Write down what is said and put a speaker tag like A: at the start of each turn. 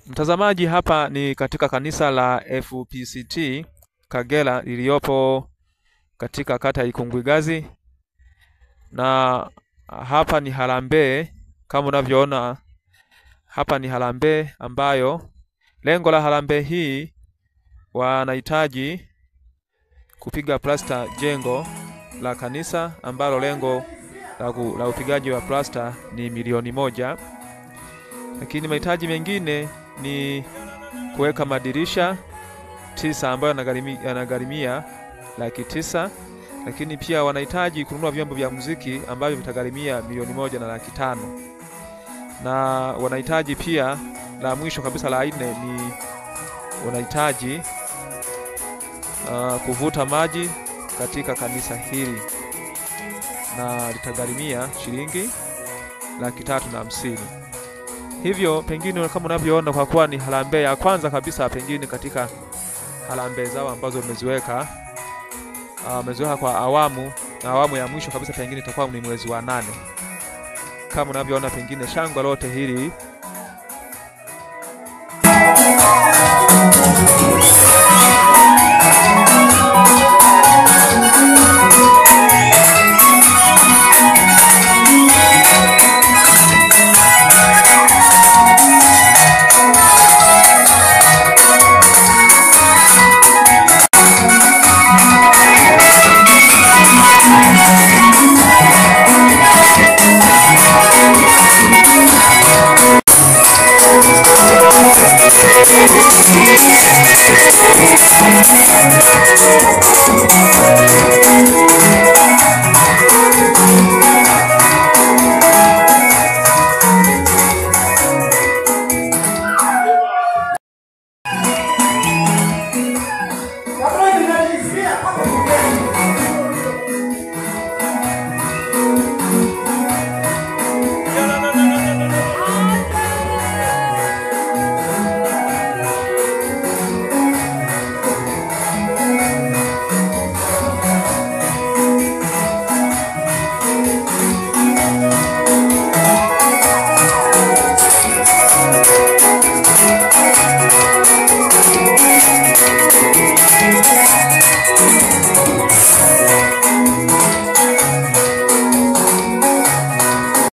A: Mtazamaji, hapa ni katika kanisa la FPCT Kagera liliopo katika kata ya Ikungwigazi, na hapa ni harambee. Kama unavyoona hapa ni harambee ambayo lengo la harambee hii wanahitaji kupiga plasta jengo la kanisa ambalo lengo la upigaji wa plasta ni milioni 1. Lakini mahitaji mengine ni kuweka madirisha 9 ambayo yanagharimia 900,000. Lakini pia wanahitaji kununua vyombo vya muziki ambavyo vitagharimia milioni 1,500,000. Na wanahitaji pia, la mwisho kabisa la 4, ni wanahitaji kuvuta maji katika kanisa hili, na litagharimia shilingi 350,000. Hivyo pengine kama unavyoona, kwa kuwa ni harambee ya kwanza kabisa pengine katika harambee zao ambazo wameziweka kwa awamu, na awamu ya mwisho kabisa pengine itakuwa ni mwezi wa 8. Kama unavyoona pengine shangwe lote hili
B: Thank you.